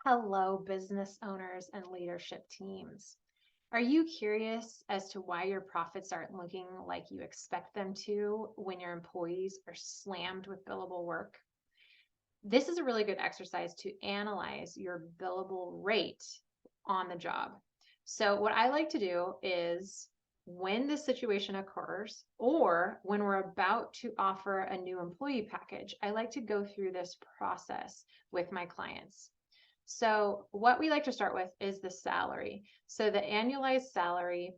Hello, business owners and leadership teams. Are you curious as to why your profits aren't looking like you expect them to when your employees are slammed with billable work? This is a really good exercise to analyze your billable rate on the job. So, what I like to do is when this situation occurs or when we're about to offer a new employee package, I like to go through this process with my clients. So what we like to start with is the salary. So the annualized salary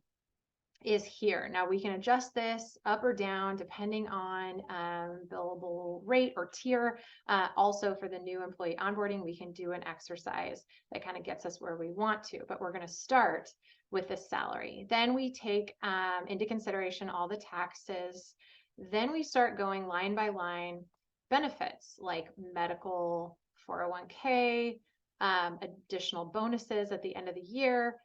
is here. Now we can adjust this up or down depending on billable rate or tier. Also for the new employee onboarding, we can do an exercise that kind of gets us where we want to, but we're going to start with the salary. Then we take into consideration all the taxes. Then we start going line by line benefits like medical, 401k, additional bonuses at the end of the year,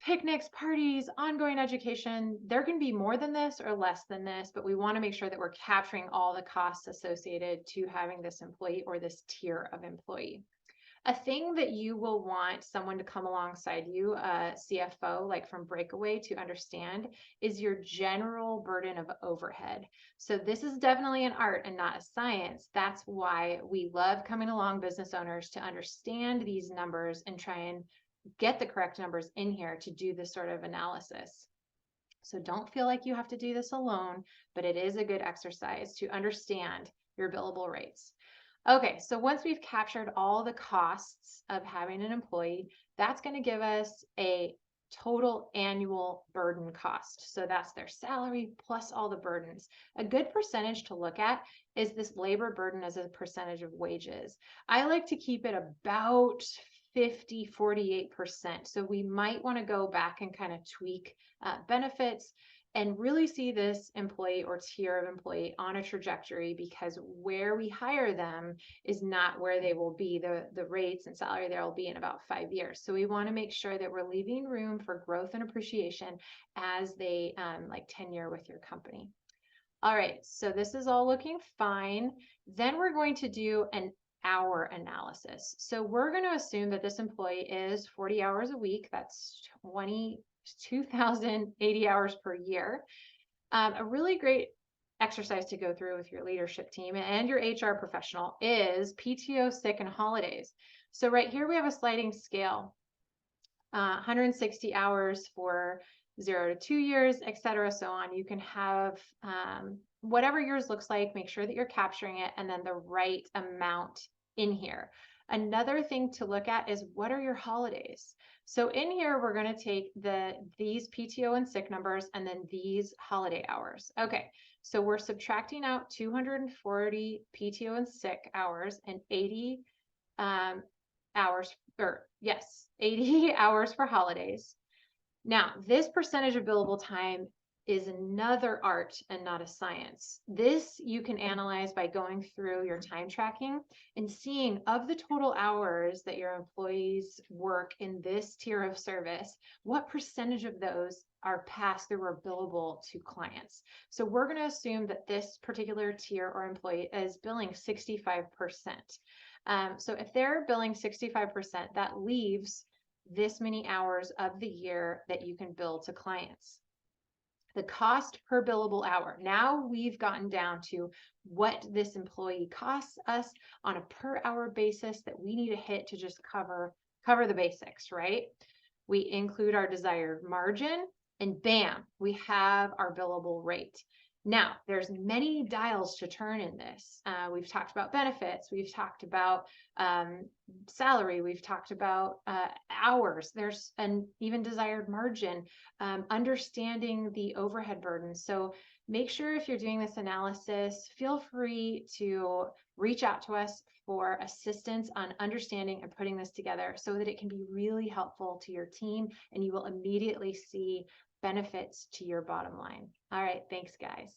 picnics, parties, ongoing education. There can be more than this or less than this, but we want to make sure that we're capturing all the costs associated to having this employee or this tier of employee. A thing that you will want someone to come alongside you, a CFO like from Breakaway, to understand is your general burden of overhead. So this is definitely an art and not a science. That's why we love coming along business owners to understand these numbers and try and get the correct numbers in here to do this sort of analysis. So don't feel like you have to do this alone, but it is a good exercise to understand your billable rates. Okay, so once we've captured all the costs of having an employee, that's going to give us a total annual burden cost. So that's their salary plus all the burdens. A good percentage to look at is this labor burden as a percentage of wages. I like to keep it about 48%. So we might want to go back and kind of tweak benefits and really see this employee or tier of employee on a trajectory, because where we hire them is not where they will be, the rates and salary there will be in about 5 years. So we want to make sure that we're leaving room for growth and appreciation as they like tenure with your company. All right, so this is all looking fine. Then we're going to do an hour analysis. So we're going to assume that this employee is 40 hours a week. That's 22,080 hours per year. A really great exercise to go through with your leadership team and your HR professional is PTO, sick, and holidays. So right here we have a sliding scale, 160 hours for 0 to 2 years, etc., so on. You can have whatever yours looks like, make sure that you're capturing it, and then the right amount in here. Another thing to look at is what are your holidays? So in here, we're going to take these PTO and sick numbers and then these holiday hours. Okay, so we're subtracting out 240 PTO and sick hours and 80 hours, or yes, 80 hours for holidays. Now, this percentage of billable time is another art and not a science. This you can analyze by going through your time tracking and seeing of the total hours that your employees work in this tier of service, what percentage of those are passed through or billable to clients. So we're going to assume that this particular tier or employee is billing 65%. So if they're billing 65%, that leaves this many hours of the year that you can bill to clients. The cost per billable hour. Now we've gotten down to what this employee costs us on a per hour basis that we need to hit to just cover the basics, right? We include our desired margin and bam, we have our billable rate. Now, there's many dials to turn in this. We've talked about benefits. We've talked about salary. We've talked about hours. There's an even desired margin, understanding the overhead burden. So make sure if you're doing this analysis, feel free to reach out to us for assistance on understanding and putting this together so that it can be really helpful to your team and you will immediately see benefits to your bottom line. All right, thanks guys.